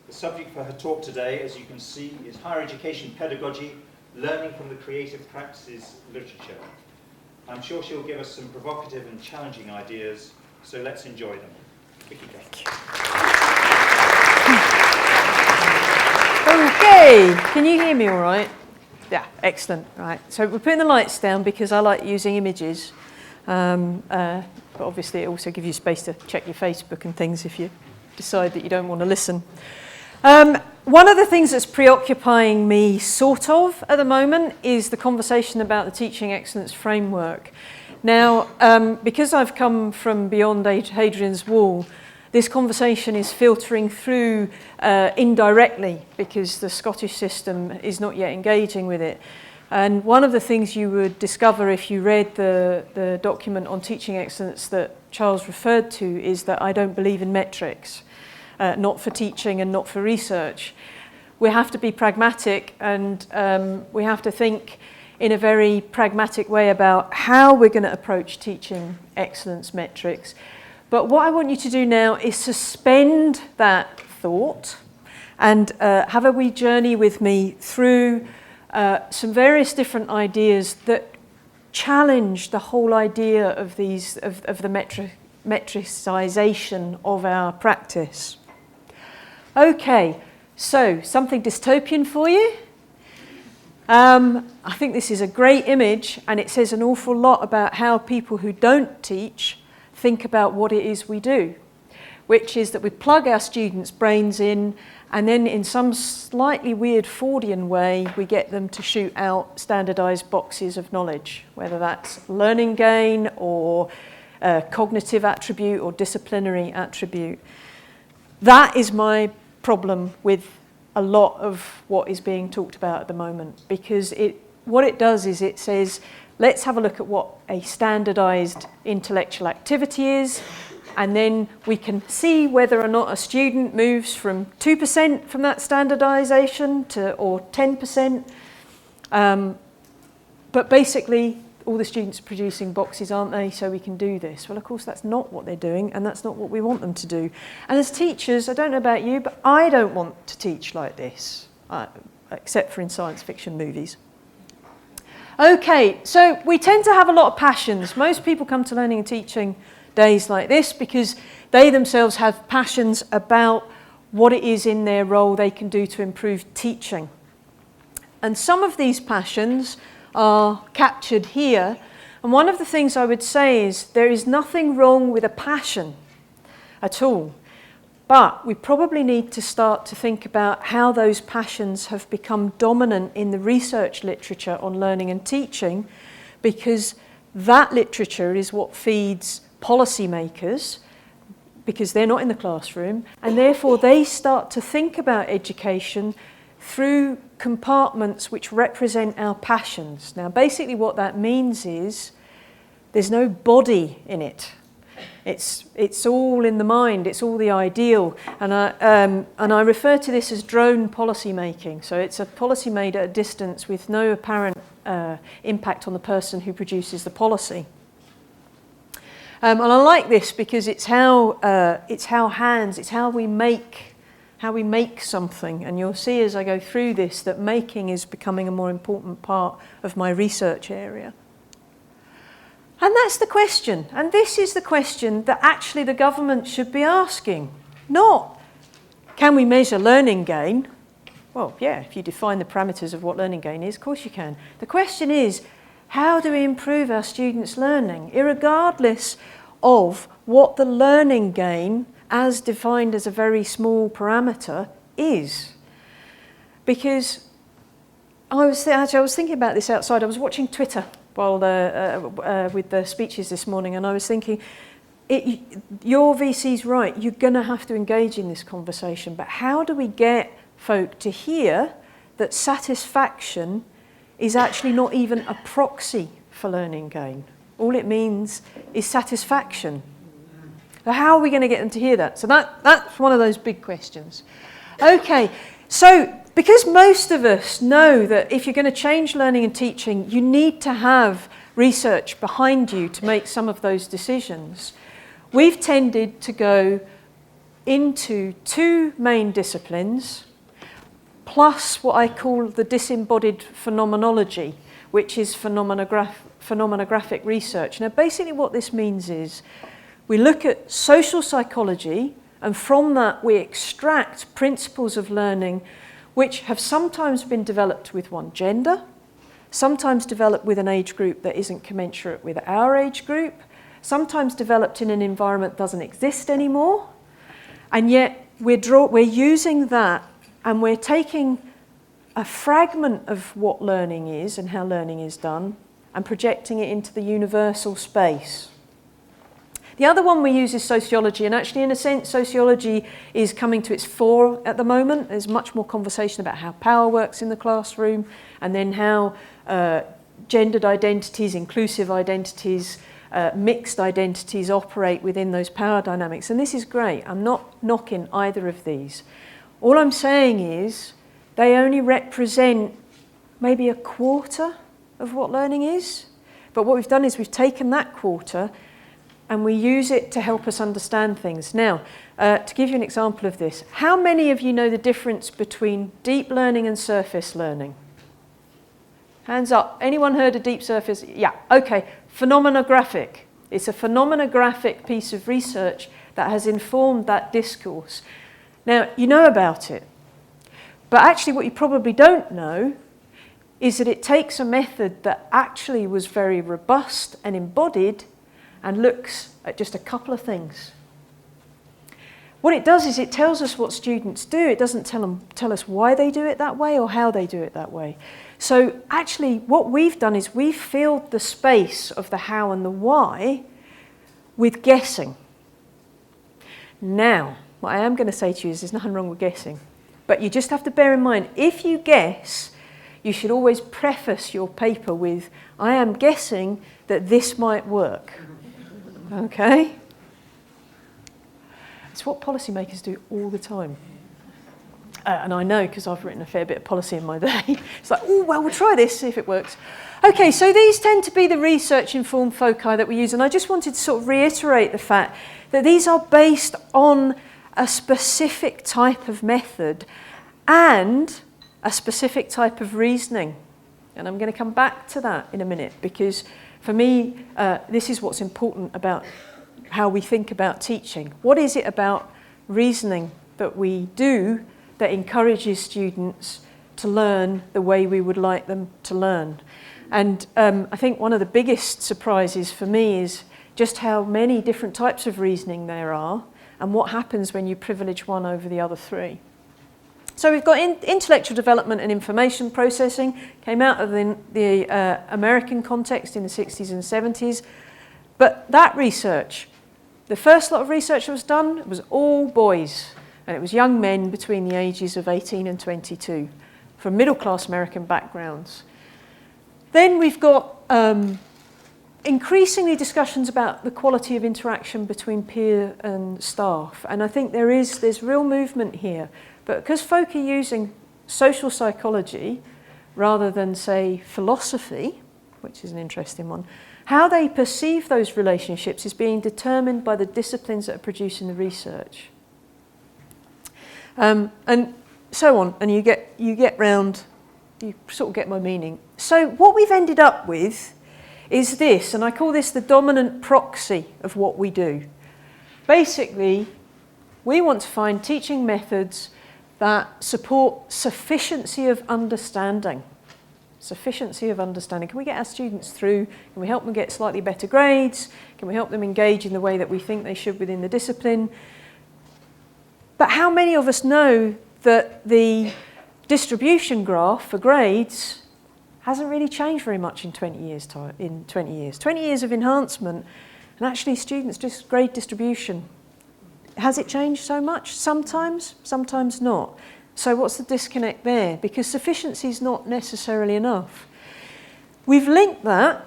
The subject for her talk today, as you can see, is higher education pedagogy, learning from the creative practices literature. I'm sure she'll give us some provocative and challenging ideas, so let's enjoy them. Vicky Gunn. Okay, can you hear me all right? Yeah, excellent. Right, so we're putting the lights down because I like using images. But obviously it also gives you space to check your Facebook and things if you decide that you don't want to listen. One of the things that's preoccupying me sort of at the moment is the conversation about the teaching excellence framework. Now, because I've come from beyond Hadrian's Wall, this conversation is filtering through indirectly because the Scottish system is not yet engaging with it. And one of the things you would discover if you read the document on teaching excellence that Charles referred to is that I don't believe in metrics, not for teaching and not for research. We have to be pragmatic, and we have to think in a very pragmatic way about how we're going to approach teaching excellence metrics. But what I want you to do now is suspend that thought and have a wee journey with me through some various different ideas that challenge the whole idea of these of the metricization of our practice. Okay, so something dystopian for you. I think this is a great image, and it says an awful lot about how people who don't teach think about what it is we do, which is that we plug our students' brains in, and then in some slightly weird Fordian way, we get them to shoot out standardized boxes of knowledge, whether that's learning gain or cognitive attribute or disciplinary attribute. That is my problem with a lot of what is being talked about at the moment, because what it does is it says, let's have a look at what a standardized intellectual activity is, and then we can see whether or not a student moves from 2% from that standardization or 10%. But basically, all the students are producing boxes, aren't they? So we can do this. Well, of course, that's not what they're doing, and that's not what we want them to do. And as teachers, I don't know about you, but I don't want to teach like this, except for in science fiction movies. Okay, so we tend to have a lot of passions. Most people come to learning and teaching days like this because they themselves have passions about what it is in their role they can do to improve teaching. And some of these passions are captured here. And one of the things I would say is there is nothing wrong with a passion at all. But we probably need to start to think about how those passions have become dominant in the research literature on learning and teaching, because that literature is what feeds policymakers, because they're not in the classroom, and therefore they start to think about education through compartments which represent our passions. Now, basically what that means is there's no body in it. It's all in the mind, it's all the ideal. And I refer to this as drone policy making. So it's a policy made at a distance with no apparent impact on the person who produces the policy. And I like this because it's how we make something. And you'll see as I go through this that making is becoming a more important part of my research area. And that's the question. And this is the question that actually the government should be asking. Not, can we measure learning gain? Well, yeah, if you define the parameters of what learning gain is, of course you can. The question is, how do we improve our students' learning, irregardless of what the learning gain, as defined as a very small parameter, is? Because I was thinking about this outside. I was watching Twitter while with the speeches this morning, and I was thinking, your VC's right, you're going to have to engage in this conversation, but how do we get folk to hear that satisfaction is actually not even a proxy for learning gain? All it means is satisfaction. So how are we going to get them to hear that? So that's one of those big questions. Okay, so because most of us know that if you're going to change learning and teaching, you need to have research behind you to make some of those decisions, we've tended to go into two main disciplines, plus what I call the disembodied phenomenology, which is phenomenographic research. Now, basically what this means is we look at social psychology, and from that we extract principles of learning which have sometimes been developed with one gender, sometimes developed with an age group that isn't commensurate with our age group, sometimes developed in an environment that doesn't exist anymore, and yet we're using that and we're taking a fragment of what learning is and how learning is done and projecting it into the universal space. The other one we use is sociology, and actually in a sense sociology is coming to its fore at the moment. There's much more conversation about how power works in the classroom, and then how gendered identities, inclusive identities, mixed identities operate within those power dynamics. And this is great. I'm not knocking either of these. All I'm saying is they only represent maybe a quarter of what learning is. But what we've done is we've taken that quarter and we use it to help us understand things. Now, to give you an example of this, how many of you know the difference between deep learning and surface learning? Hands up. Anyone heard of deep surface? Yeah, okay. Phenomenographic. It's a phenomenographic piece of research that has informed that discourse. Now, you know about it, but actually what you probably don't know is that it takes a method that actually was very robust and embodied and looks at just a couple of things. What it does is it tells us what students do. It doesn't tell us why they do it that way or how they do it that way. So actually what we've done is we've filled the space of the how and the why with guessing. Now, what I am going to say to you is there's nothing wrong with guessing. But you just have to bear in mind, if you guess, you should always preface your paper with, I am guessing that this might work. Okay? It's what policymakers do all the time. And I know because I've written a fair bit of policy in my day. It's like, oh, well, we'll try this, see if it works. Okay, so these tend to be the research-informed foci that we use. And I just wanted to sort of reiterate the fact that these are based on a specific type of method and a specific type of reasoning. And I'm going to come back to that in a minute, because for me, this is what's important about how we think about teaching. What is it about reasoning that we do that encourages students to learn the way we would like them to learn? And I think one of the biggest surprises for me is just how many different types of reasoning there are and what happens when you privilege one over the other three. So we've got intellectual development and information processing, came out of the American context in the 60s and 70s. But that research, the first lot of research that was done, was all boys. And it was young men between the ages of 18 and 22 from middle-class American backgrounds. Then we've got increasingly discussions about the quality of interaction between peer and staff. And I think there's real movement here. But because folk are using social psychology rather than, say, philosophy, which is an interesting one, how they perceive those relationships is being determined by the disciplines that are producing the research. And so on, and you get round, you sort of get my meaning. So what we've ended up with is this, and I call this the dominant proxy of what we do. Basically, we want to find teaching methods that support sufficiency of understanding. Sufficiency of understanding. Can we get our students through? Can we help them get slightly better grades? Can we help them engage in the way that we think they should within the discipline? But how many of us know that the distribution graph for grades hasn't really changed very much in 20 years. 20 years of enhancement, and actually students' grade distribution. Has it changed so much? Sometimes, sometimes not. So what's the disconnect there? Because sufficiency is not necessarily enough. We've linked that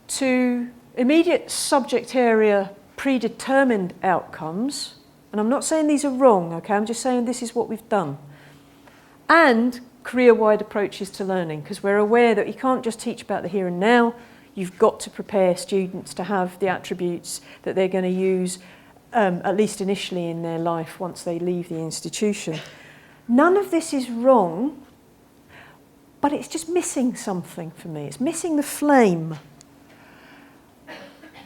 to immediate subject area predetermined outcomes. And I'm not saying these are wrong, okay? I'm just saying this is what we've done. And career-wide approaches to learning, because we're aware that you can't just teach about the here and now. You've got to prepare students to have the attributes that they're going to use at least initially in their life once they leave the institution. None of this is wrong, but it's just missing something for me. It's missing the flame.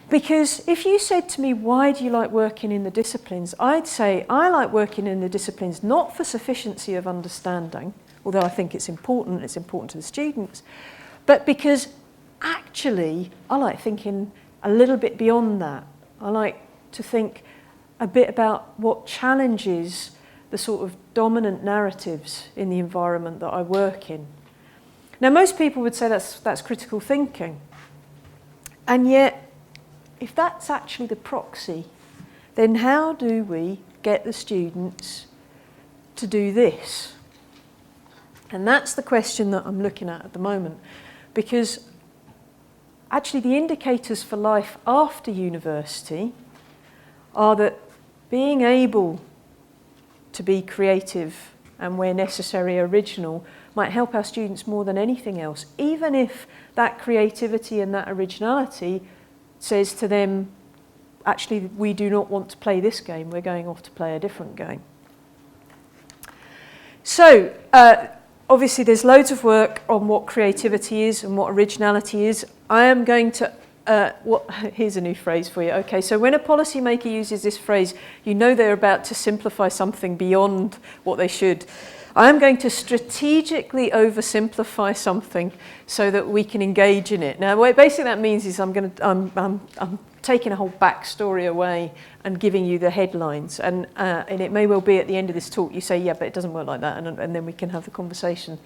Because if you said to me, why do you like working in the disciplines? I'd say, I like working in the disciplines not for sufficiency of understanding, although I think it's important to the students, but because actually I like thinking a little bit beyond that. I like to think a bit about what challenges the sort of dominant narratives in the environment that I work in. Now, most people would say that's critical thinking. And yet, if that's actually the proxy, then how do we get the students to do this? And that's the question that I'm looking at the moment, because actually the indicators for life after university are that being able to be creative and, where necessary, original might help our students more than anything else, even if that creativity and that originality says to them, actually, we do not want to play this game, we're going off to play a different game. So, obviously there's loads of work on what creativity is and what originality is. I am going to, here's a new phrase for you. Okay, so when a policymaker uses this phrase, you know they're about to simplify something beyond what they should. I am going to strategically oversimplify something so that we can engage in it. Now, what basically that means is I'm taking a whole backstory away and giving you the headlines. And it may well be at the end of this talk you say, yeah, but it doesn't work like that, and then we can have the conversation.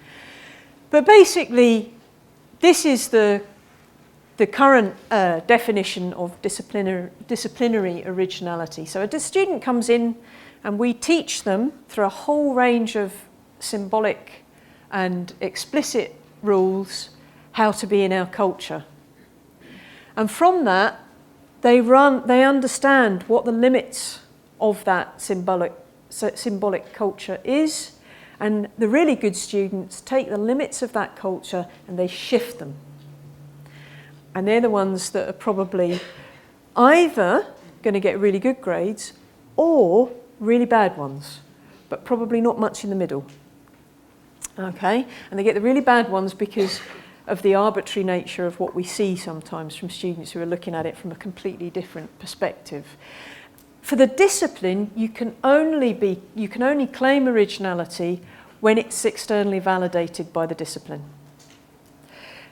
But basically, this is the current definition of disciplinary originality. So a student comes in and we teach them through a whole range of symbolic and explicit rules how to be in our culture. And from that, they understand what the limits of that symbolic culture is, and the really good students take the limits of that culture and they shift them. And they're the ones that are probably either going to get really good grades or really bad ones, but probably not much in the middle. Okay? And they get the really bad ones because of the arbitrary nature of what we see sometimes from students who are looking at it from a completely different perspective. For the discipline, you can only claim originality when it's externally validated by the discipline.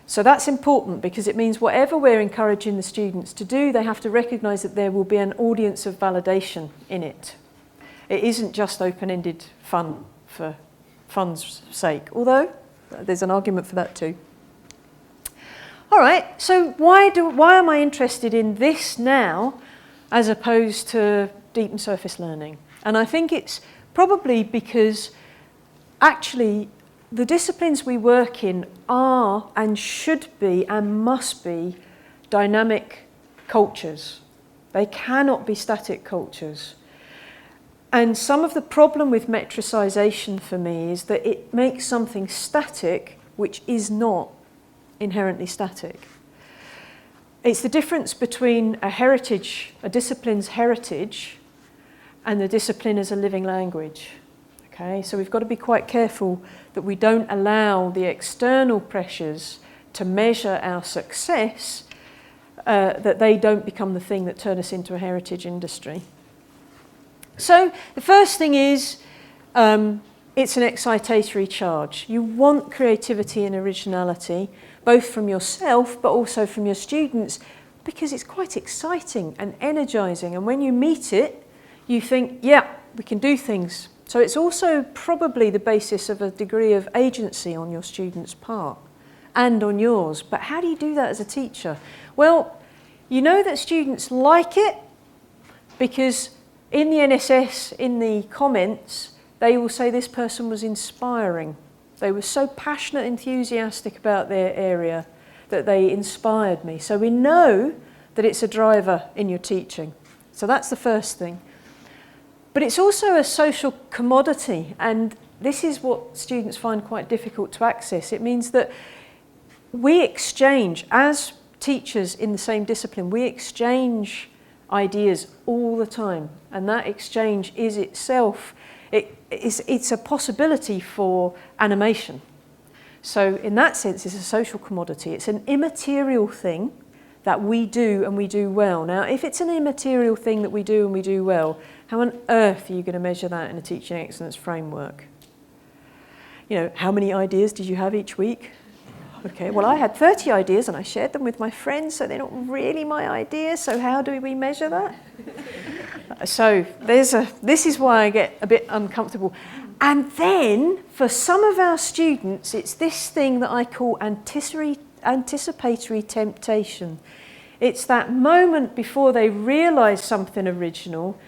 So that's important because it means whatever we're encouraging the students to do, they have to recognise that there will be an audience of validation in it. It isn't just open-ended fun for fun's sake, although there's an argument for that too. All right, so why am I interested in this now as opposed to deep and surface learning? And I think it's probably because actually the disciplines we work in are and should be and must be dynamic cultures. They cannot be static cultures. And some of the problem with metricization for me is that it makes something static which is not inherently static. It's the difference between a discipline's heritage and the discipline as a living language. Okay, so we've got to be quite careful that we don't allow the external pressures to measure our success, that they don't become the thing that turn us into a heritage industry. So the first thing is it's an excitatory charge. You want creativity and originality, both from yourself but also from your students, because it's quite exciting and energising. And when you meet it, you think, yeah, we can do things. So it's also probably the basis of a degree of agency on your students' part and on yours. But how do you do that as a teacher? Well, you know that students like it because in the NSS, in the comments, they will say this person was inspiring. They were so passionate, enthusiastic about their area that they inspired me. So we know that it's a driver in your teaching. So that's the first thing. But it's also a social commodity, and this is what students find quite difficult to access. It means that we exchange, as teachers in the same discipline, we exchange ideas all the time, and that exchange is itself, it's a possibility for animation. So in that sense, it's a social commodity. It's an immaterial thing that we do and we do well. Now, if it's an immaterial thing that we do and we do well, how on earth are you going to measure that in a teaching excellence framework? You know, how many ideas did you have each week? Okay, well, I had 30 ideas and I shared them with my friends, so they're not really my ideas, so how do we measure that? So this is why I get a bit uncomfortable. And then, for some of our students, it's this thing that I call anticipatory temptation. It's that moment before they realise something original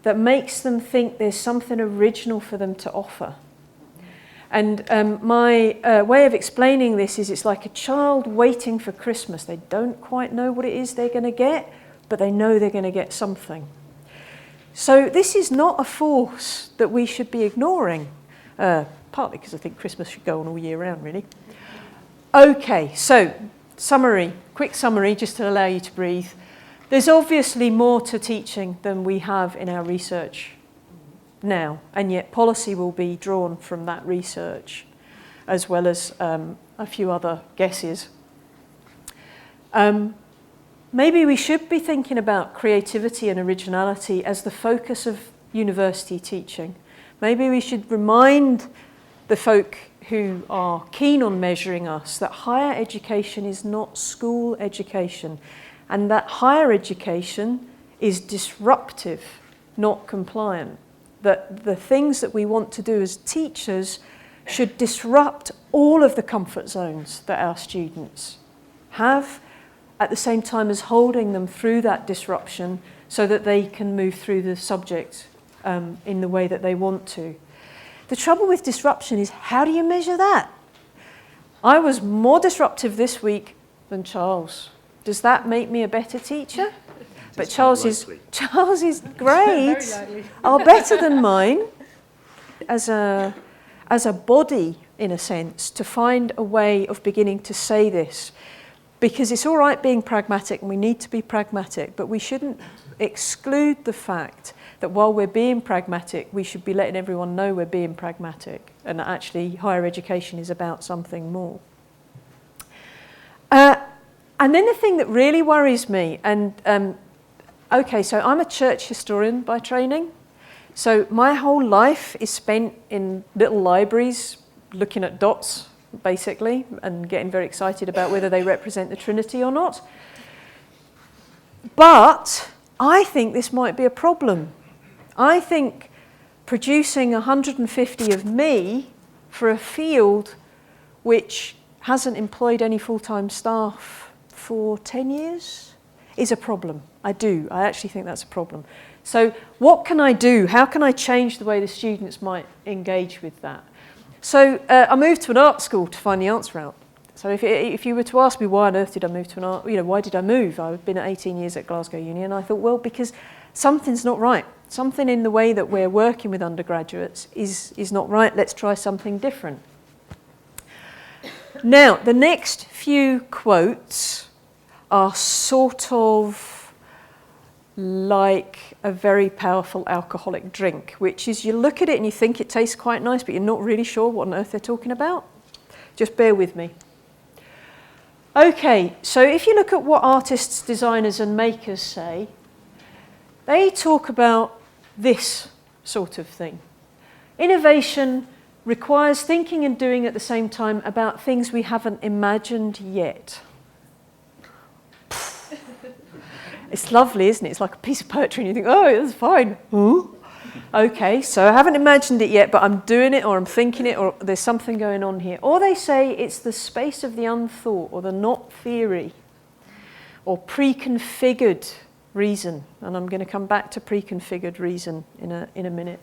that makes them think there's something original for them to offer. And my way of explaining this is it's like a child waiting for Christmas. They don't quite know what it is they're going to get, but they know they're going to get something. So this is not a force that we should be ignoring, partly because I think Christmas should go on all year round, really. Okay, so quick summary, just to allow you to breathe. There's obviously more to teaching than we have in our research now, and yet policy will be drawn from that research, as well as a few other guesses. Maybe we should be thinking about creativity and originality as the focus of university teaching. Maybe we should remind the folk who are keen on measuring us that higher education is not school education, and that higher education is disruptive, not compliant. That the things that we want to do as teachers should disrupt all of the comfort zones that our students have, at the same time as holding them through that disruption so that they can move through the subject in the way that they want to. The trouble with disruption is, how do you measure that? I was more disruptive this week than Charles. Does that make me a better teacher? But Charles's grades are better than mine as a body, in a sense, to find a way of beginning to say this. Because it's all right being pragmatic, and we need to be pragmatic, but we shouldn't exclude the fact that while we're being pragmatic, we should be letting everyone know we're being pragmatic, and that actually higher education is about something more. And then the thing that really worries me, okay, so I'm a church historian by training, so my whole life is spent in little libraries looking at dots, basically, and getting very excited about whether they represent the Trinity or not. But I think this might be a problem. I think producing 150 of me for a field which hasn't employed any full-time staff for 10 years is a problem. I actually think that's a problem. So what can I do? How can I change the way the students might engage with that? So I moved to an art school to find the answer out. So if you were to ask me why on earth did I move to an art, why did I move? I've been at 18 years at Glasgow Uni, and I thought, well, because something's not right. Something in the way that we're working with undergraduates is not right. Let's try something different. Now, the next few quotes are sort of like a very powerful alcoholic drink, which is you look at it and you think it tastes quite nice, but you're not really sure what on earth they're talking about. Just bear with me. Okay, so if you look at what artists, designers and makers say, they talk about this sort of thing. Innovation requires thinking and doing at the same time about things we haven't imagined yet. It's lovely, isn't it? It's like a piece of poetry and you think, oh, that's fine. Huh? Okay, so I haven't imagined it yet, but I'm doing it or I'm thinking it or there's something going on here. Or they say it's the space of the unthought or the not theory or preconfigured reason. And I'm going to come back to preconfigured reason in a minute.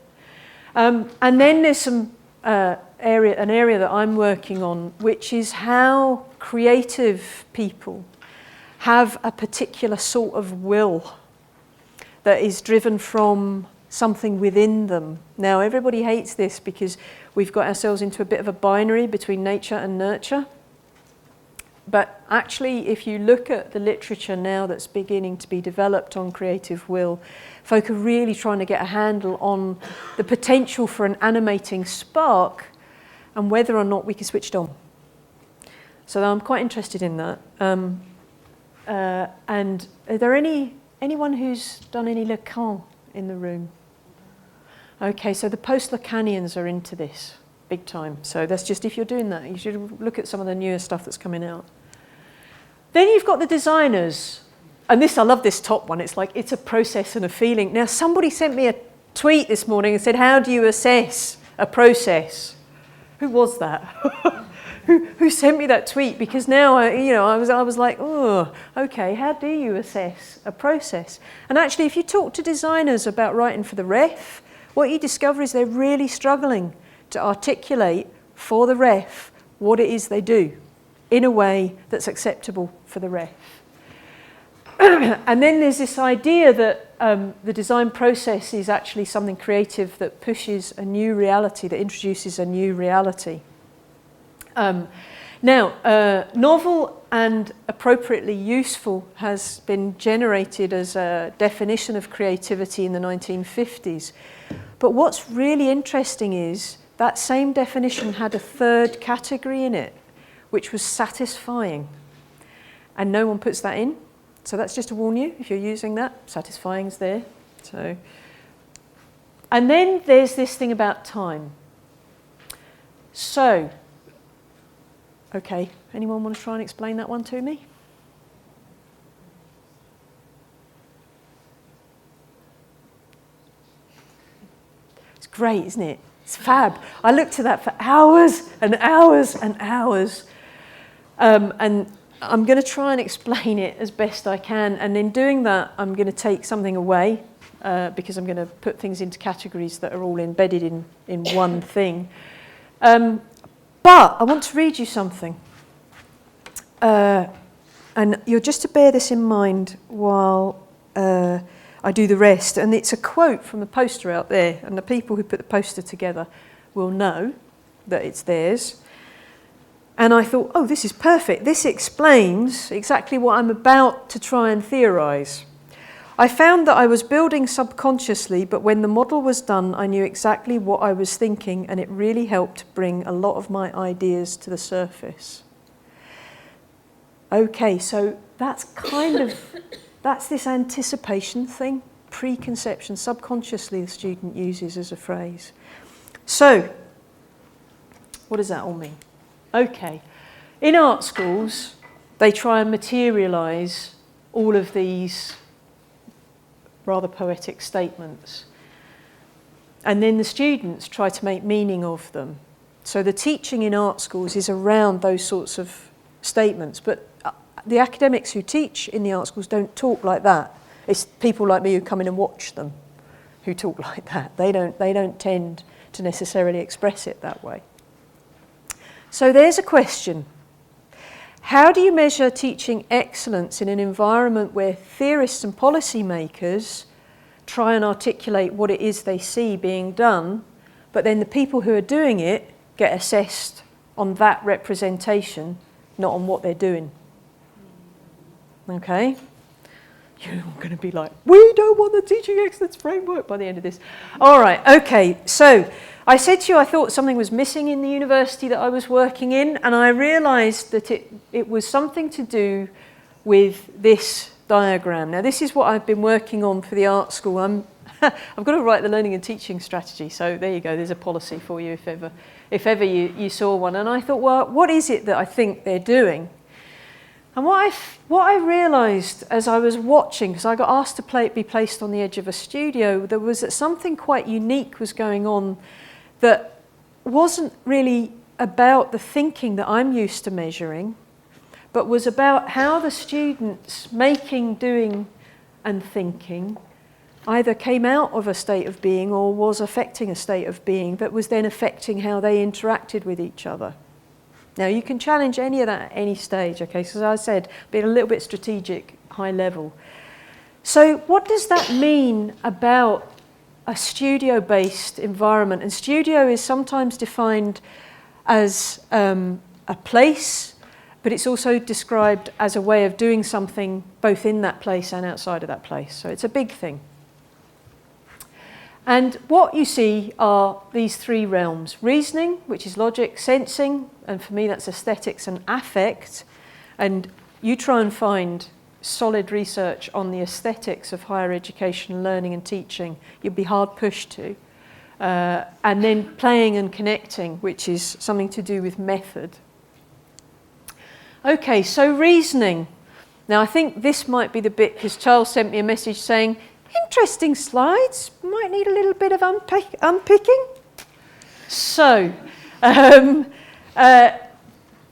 And then there's some an area that I'm working on, which is how creative people have a particular sort of will that is driven from something within them. Now, everybody hates this because we've got ourselves into a bit of a binary between nature and nurture. But actually, if you look at the literature now that's beginning to be developed on creative will, folk are really trying to get a handle on the potential for an animating spark and whether or not we can switch it on. So I'm quite interested in that. And are there anyone who's done any Lacan in the room? Okay, so the post-Lacanians are into this big time. So that's just, if you're doing that, you should look at some of the newer stuff that's coming out. Then you've got the designers. And this, I love this top one. It's like, it's a process and a feeling. Now, somebody sent me a tweet this morning and said, how do you assess a process? Who was that? Who sent me that tweet? Because now, I was like, oh, okay, how do you assess a process? And actually, if you talk to designers about writing for the ref, what you discover is they're really struggling to articulate for the ref what it is they do in a way that's acceptable for the ref. And then there's this idea that the design process is actually something creative that pushes a new reality, that introduces a new reality. Now, novel and appropriately useful has been generated as a definition of creativity in the 1950s. But what's really interesting is that same definition had a third category in it, which was satisfying. And no one puts that in. So that's just to warn you, if you're using that, satisfying's there. So, and then there's this thing about time. So, okay, anyone want to try and explain that one to me? It's great, isn't it? It's fab. I looked at that for hours and hours and hours. And I'm going to try and explain it as best I can. And in doing that, I'm going to take something away because I'm going to put things into categories that are all embedded in one thing. But I want to read you something. And you're just to bear this in mind while I do the rest. And it's a quote from the poster out there. And the people who put the poster together will know that it's theirs. And I thought, oh, this is perfect. This explains exactly what I'm about to try and theorise. I found that I was building subconsciously, but when the model was done, I knew exactly what I was thinking, and it really helped bring a lot of my ideas to the surface. Okay, so that's that's this anticipation thing, preconception, subconsciously the student uses as a phrase. So, what does that all mean? Okay, in art schools, they try and materialise all of these rather poetic statements. And then the students try to make meaning of them. So the teaching in art schools is around those sorts of statements. But the academics who teach in the art schools don't talk like that. It's people like me who come in and watch them who talk like that. They don't tend to necessarily express it that way. So there's a question. How do you measure teaching excellence in an environment where theorists and policymakers try and articulate what it is they see being done, but then the people who are doing it get assessed on that representation, not on what they're doing? Okay? You're going to be like, we don't want the teaching excellence framework by the end of this. All right, okay, so I said to you I thought something was missing in the university that I was working in, and I realised that it was something to do with this diagram. Now, this is what I've been working on for the art school. I've got to write the learning and teaching strategy, so there you go, there's a policy for you if ever you saw one. And I thought, well, what is it that I think they're doing? And what I realised as I was watching, because I got asked to be placed on the edge of a studio, there was that something quite unique was going on that wasn't really about the thinking that I'm used to measuring, but was about how the students making, doing and thinking either came out of a state of being or was affecting a state of being that was then affecting how they interacted with each other. Now, you can challenge any of that at any stage, okay? So as I said, being a little bit strategic, high level. So what does that mean about a studio-based environment? And studio is sometimes defined as a place but it's also described as a way of doing something both in that place and outside of that place. So it's a big thing. And what you see are these three realms: reasoning, which is logic; sensing, and for me that's aesthetics; and affect. And you try and find solid research on the aesthetics of higher education, learning and teaching, you'll be hard pushed to. And then playing and connecting, which is something to do with method. Okay, so reasoning. Now I think this might be the bit, because Charles sent me a message saying, interesting slides, might need a little bit of unpicking. So,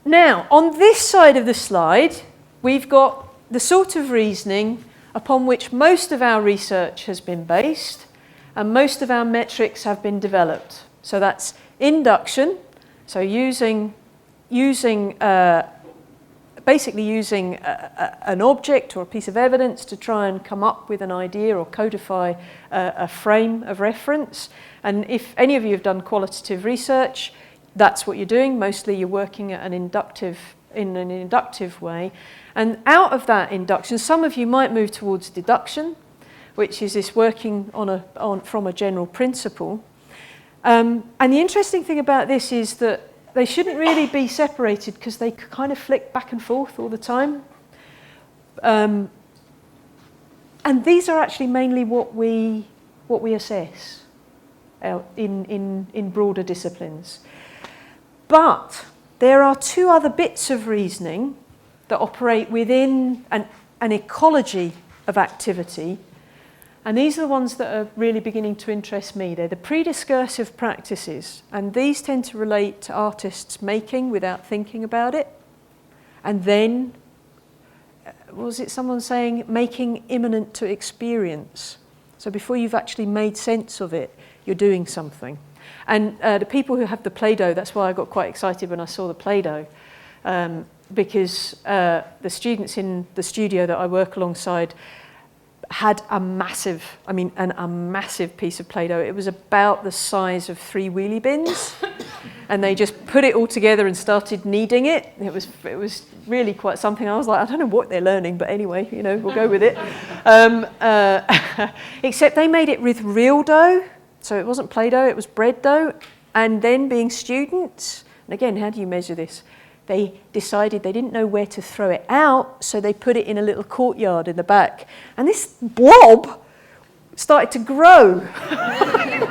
now on this side of the slide, we've got the sort of reasoning upon which most of our research has been based and most of our metrics have been developed. So that's induction, so basically using an object or a piece of evidence to try and come up with an idea or codify a frame of reference. And if any of you have done qualitative research, that's what you're doing. Mostly you're working at in an inductive way. And out of that induction, some of you might move towards deduction, which is this working from a general principle. And the interesting thing about this is that they shouldn't really be separated because they kind of flick back and forth all the time. And these are actually mainly what we assess in broader disciplines. But there are two other bits of reasoning that operate within an ecology of activity. And these are the ones that are really beginning to interest me. They're the prediscursive practices, and these tend to relate to artists making without thinking about it. And then, was it someone saying, making immanent to experience? So before you've actually made sense of it, you're doing something. And the people who have the Play-Doh, that's why I got quite excited when I saw the Play-Doh, because the students in the studio that I work alongside had a massive piece of Play-Doh. It was about the size of 3 wheelie bins, and they just put it all together and started kneading it. It was really quite something. I was like, I don't know what they're learning, but anyway, we'll go with it. Except they made it with real dough, so it wasn't Play-Doh, it was bread dough. And then being students, and again, how do you measure this? They decided they didn't know where to throw it out, so they put it in a little courtyard in the back. And this blob started to grow.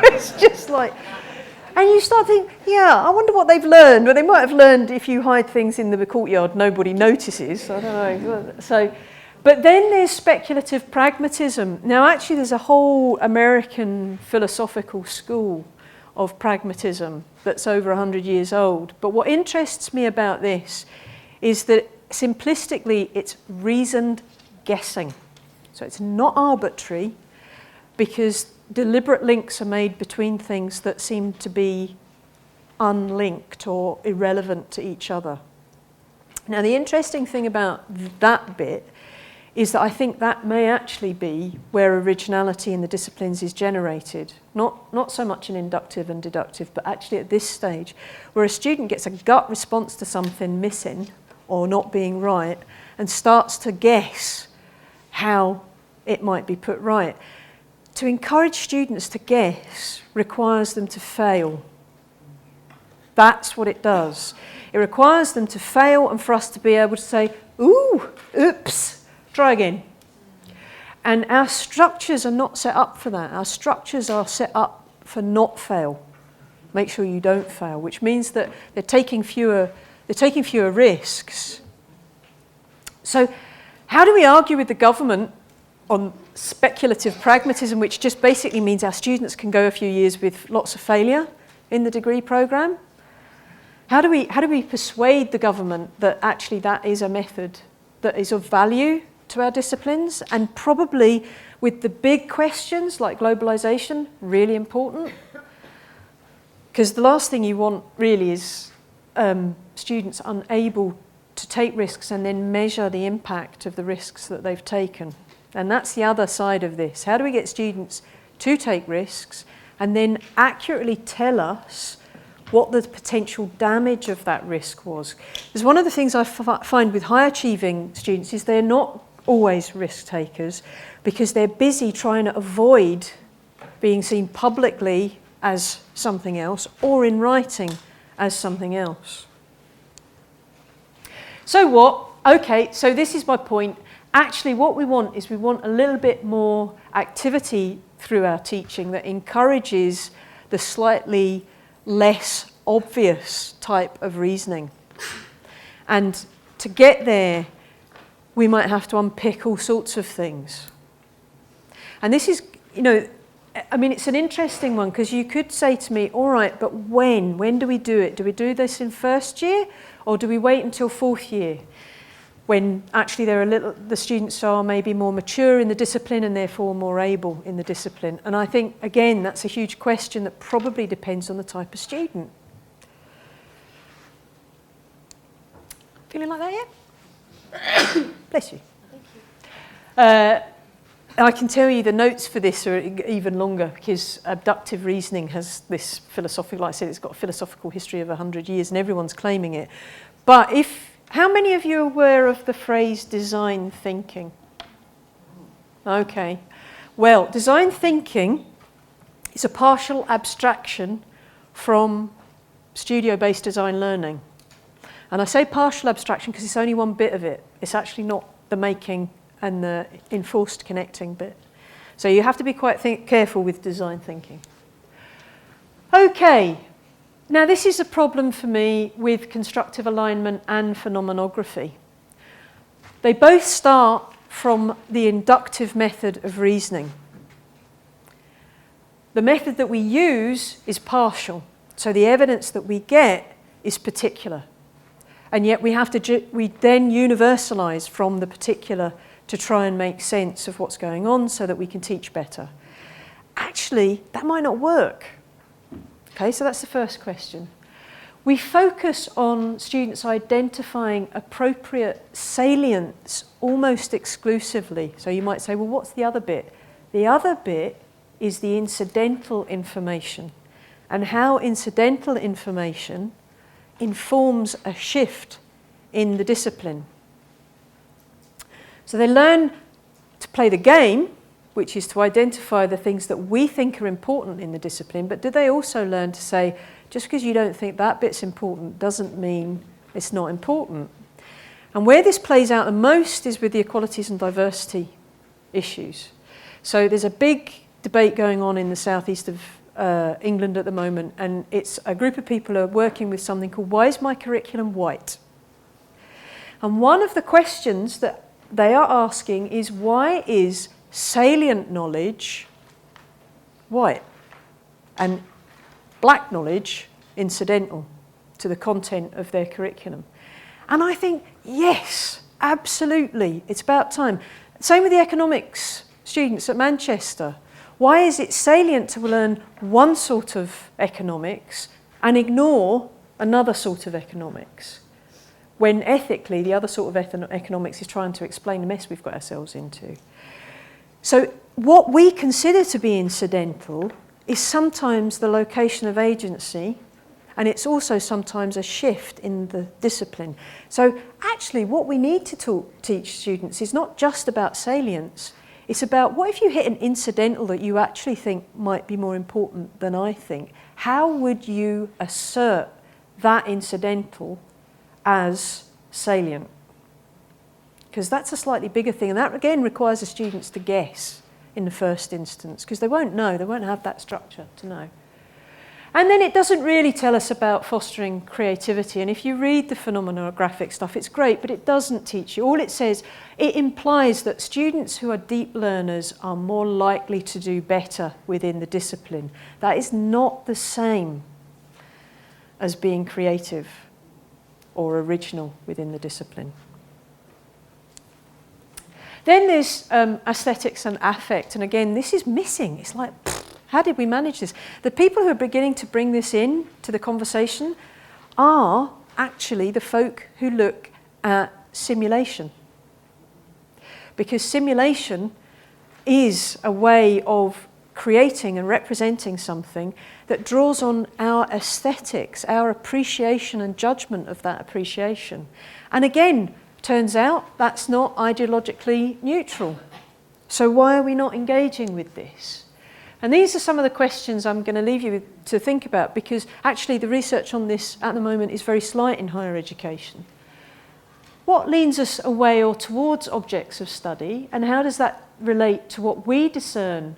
It's just like, and you start thinking, yeah, I wonder what they've learned. Well, they might have learned if you hide things in the courtyard, nobody notices. I don't know. So, but then there's speculative pragmatism. Now, actually, there's a whole American philosophical school of pragmatism that's over 100 years old. But what interests me about this is that simplistically it's reasoned guessing. So it's not arbitrary, because deliberate links are made between things that seem to be unlinked or irrelevant to each other. Now the interesting thing about that bit is that I think that may actually be where originality in the disciplines is generated. Not so much in inductive and deductive, but actually at this stage, where a student gets a gut response to something missing or not being right and starts to guess how it might be put right. To encourage students to guess requires them to fail. That's what it does. It requires them to fail and for us to be able to say, ooh, oops, try again. And our structures are not set up for that. Our structures are set up for not fail. Make sure you don't fail, which means that they're taking fewer risks. So how do we argue with the government on speculative pragmatism, which just basically means our students can go a few years with lots of failure in the degree programme? How do we persuade the government that actually that is a method that is of value to our disciplines, and probably with the big questions like globalization, really important? Because the last thing you want really is students unable to take risks and then measure the impact of the risks that they've taken. And that's the other side of this. How do we get students to take risks and then accurately tell us what the potential damage of that risk was. Because one of the things I find with high achieving students is they're not always risk takers because they're busy trying to avoid being seen publicly as something else or in writing as something else. So what? Okay, so this is my point. Actually, what we want is we want a little bit more activity through our teaching that encourages the slightly less obvious type of reasoning. And to get there, we might have to unpick all sorts of things. And this is, you know, I mean, it's an interesting one because you could say to me, all right, but when? When do we do it? Do we do this in first year or do we wait until fourth year? When actually the students are maybe more mature in the discipline and therefore more able in the discipline. And I think, again, that's a huge question that probably depends on the type of student. Feeling like that yet? Bless you. Thank you. I can tell you the notes for this are even longer because abductive reasoning has this philosophical, like I said, it's got a philosophical history of 100 years and everyone's claiming it. But how many of you are aware of the phrase design thinking? Okay. Well, design thinking is a partial abstraction from studio-based design learning. And I say partial abstraction because it's only one bit of it. It's actually not the making and the enforced connecting bit. So you have to be quite careful with design thinking. Okay. Now, this is a problem for me with constructive alignment and phenomenography. They both start from the inductive method of reasoning. The method that we use is partial, so the evidence that we get is particular. And yet we then universalize from the particular to try and make sense of what's going on so that we can teach better. Actually, that might not work. Okay, so that's the first question. We focus on students identifying appropriate salience almost exclusively. So you might say, well, what's the other bit? The other bit is the incidental information and how incidental information informs a shift in the discipline. So they learn to play the game, which is to identify the things that we think are important in the discipline, but do they also learn to say, just because you don't think that bit's important doesn't mean it's not important? And where this plays out the most is with the equalities and diversity issues. So there's a big debate going on in the southeast of England at the moment, and it's a group of people who are working with something called Why is my curriculum white? And one of the questions that they are asking is, why is salient knowledge white and black knowledge incidental to the content of their curriculum? And I think, yes, absolutely, it's about time. Same with the economics students at Manchester. Why is it salient to learn one sort of economics and ignore another sort of economics, when ethically the other sort of economics is trying to explain the mess we've got ourselves into? So what we consider to be incidental is sometimes the location of agency, and it's also sometimes a shift in the discipline. So actually what we need to teach students is not just about salience, it's about what if you hit an incidental that you actually think might be more important than I think? How would you assert that incidental as salient? Because that's a slightly bigger thing, and that again requires the students to guess in the first instance, because they won't know, they won't have that structure to know. And then it doesn't really tell us about fostering creativity, and if you read the phenomenographic stuff, it's great, but it doesn't teach you. All it says, it implies that students who are deep learners are more likely to do better within the discipline. That is not the same as being creative or original within the discipline. Then there's aesthetics and affect, and again, this is missing. It's like, how did we manage this? The people who are beginning to bring this in to the conversation are actually the folk who look at simulation. Because simulation is a way of creating and representing something that draws on our aesthetics, our appreciation and judgment of that appreciation. And again, turns out that's not ideologically neutral. So why are we not engaging with this? And these are some of the questions I'm going to leave you with to think about, because actually the research on this at the moment is very slight in higher education. What leans us away or towards objects of study, and how does that relate to what we discern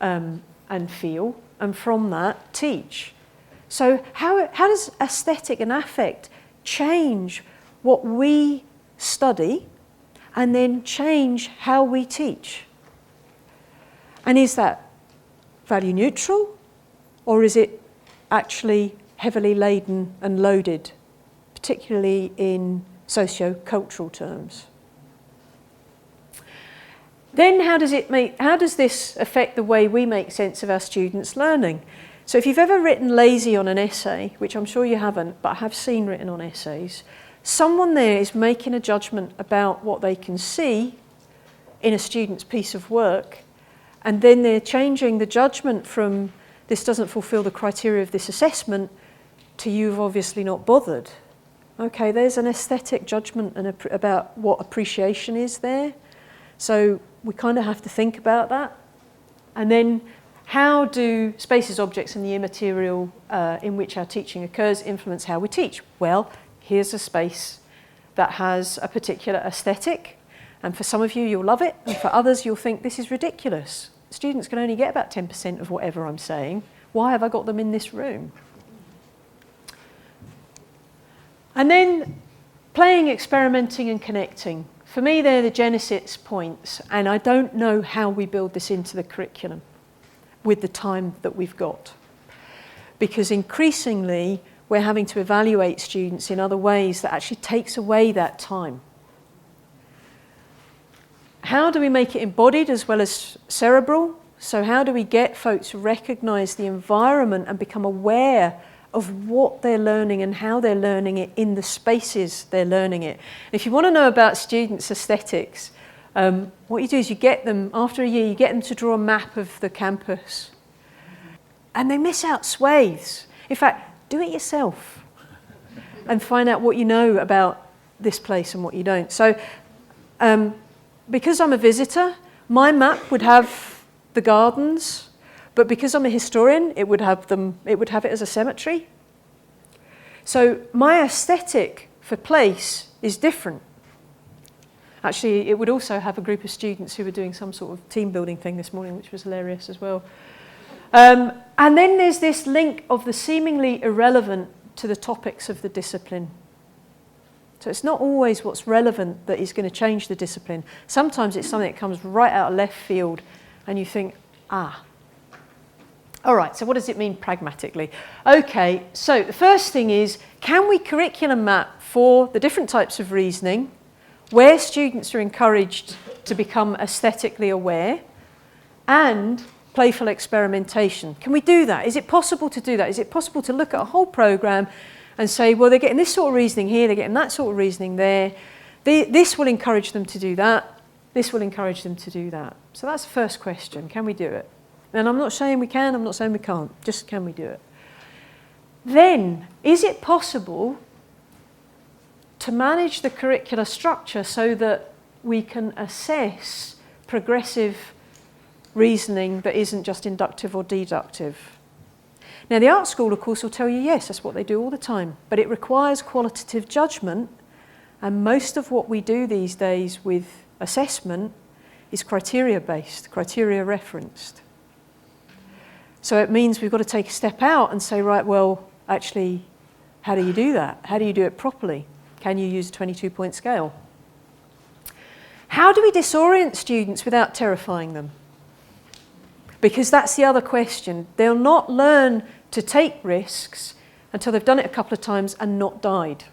and feel, and from that teach? So how does aesthetic and affect change what we study and then change how we teach? And is that value neutral, or is it actually heavily laden and loaded, particularly in socio-cultural terms? Then how does this affect the way we make sense of our students' learning? So if you've ever written lazy on an essay, which I'm sure you haven't, but I have seen written on essays, someone there is making a judgment about what they can see in a student's piece of work, and then they're changing the judgment from this doesn't fulfill the criteria of this assessment to you've obviously not bothered. Okay, there's an aesthetic judgment about what appreciation is there. So we kind of have to think about that. And then how do spaces, objects, and the immaterial in which our teaching occurs influence how we teach? Well, here's a space that has a particular aesthetic, and for some of you, you'll love it, and for others, you'll think this is ridiculous. Students can only get about 10% of whatever I'm saying. Why have I got them in this room? And then playing, experimenting, and connecting. For me, they're the genesis points, and I don't know how we build this into the curriculum with the time that we've got. Because increasingly, we're having to evaluate students in other ways that actually takes away that time. How do we make it embodied as well as cerebral? So how do we get folks to recognise the environment and become aware of what they're learning and how they're learning it in the spaces they're learning it? And if you want to know about students' aesthetics, what you do is you get them, after a year, you get them to draw a map of the campus. And they miss out swathes. In fact, do it yourself and find out what you know about this place and what you don't. So because I'm a visitor, my map would have the gardens, but because I'm a historian, it would have it as a cemetery. So my aesthetic for place is different. Actually, it would also have a group of students who were doing some sort of team building thing this morning, which was hilarious as well. And then there's this link of the seemingly irrelevant to the topics of the discipline. So it's not always what's relevant that is going to change the discipline. Sometimes it's something that comes right out of left field and you think, ah. All right, so what does it mean pragmatically? Okay, so the first thing is, can we curriculum map for the different types of reasoning where students are encouraged to become aesthetically aware and playful experimentation? Can we do that? Is it possible to do that? Is it possible to look at a whole programme and say, well, they're getting this sort of reasoning here, they're getting that sort of reasoning there. This will encourage them to do that. This will encourage them to do that. So that's the first question. Can we do it? And I'm not saying we can, I'm not saying we can't. Just can we do it? Then, is it possible to manage the curricular structure so that we can assess progressive reasoning that isn't just inductive or deductive? Now, the art school, of course, will tell you, yes, that's what they do all the time, but it requires qualitative judgment, and most of what we do these days with assessment is criteria-based, criteria-referenced. So it means we've got to take a step out and say, right, well, actually, how do you do that? How do you do it properly? Can you use a 22-point scale? How do we disorient students without terrifying them? Because that's the other question. They'll not learn to take risks until they've done it a couple of times and not died.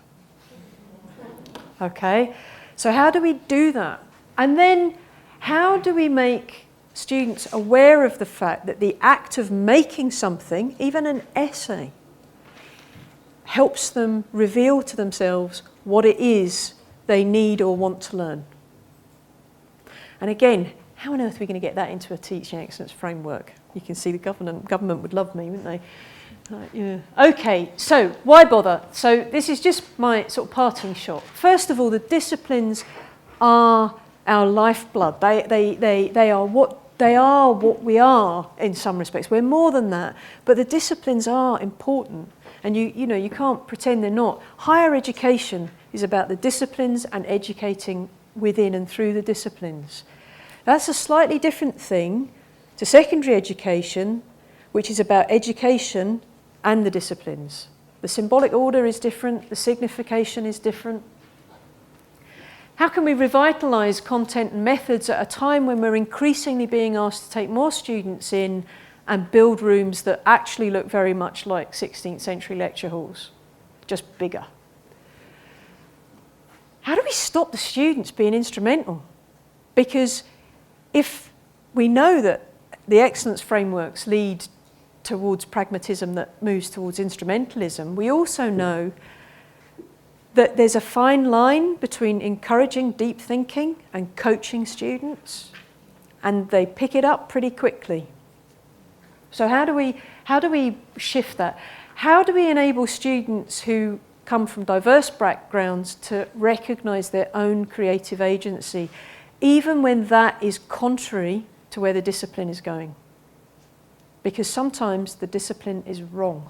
Okay? So how do we do that? And then how do we make students aware of the fact that the act of making something, even an essay, helps them reveal to themselves what it is they need or want to learn? And again, How on earth are we going to get that into a teaching excellence framework? You can see the government would love me, wouldn't they? Yeah. Okay, so why bother? So this is just my sort of parting shot. First of all, the disciplines are our lifeblood. They are what we are in some respects. We're more than that, but the disciplines are important, and you can't pretend they're not. Higher education is about the disciplines and educating within and through the disciplines. That's a slightly different thing to secondary education, which is about education and the disciplines. The symbolic order is different, the signification is different. How can we revitalise content and methods at a time when we're increasingly being asked to take more students in and build rooms that actually look very much like 16th century lecture halls, just bigger? How do we stop the students being instrumental? Because if we know that the excellence frameworks lead towards pragmatism that moves towards instrumentalism, we also know that there's a fine line between encouraging deep thinking and coaching students, and they pick it up pretty quickly. So how do we shift that? How do we enable students who come from diverse backgrounds to recognise their own creative agency, even when that is contrary to where the discipline is going? Because sometimes the discipline is wrong.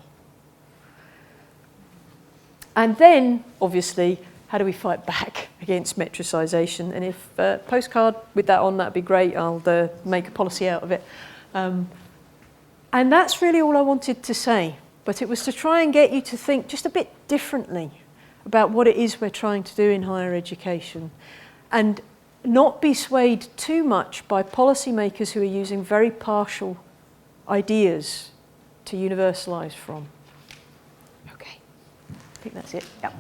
And then, obviously, how do we fight back against metricisation? And if postcard with that on, that'd be great. I'll make a policy out of it. And that's really all I wanted to say. But it was to try and get you to think just a bit differently about what it is we're trying to do in higher education, and not be swayed too much by policymakers who are using very partial ideas to universalise from. Okay, I think that's it. Yep.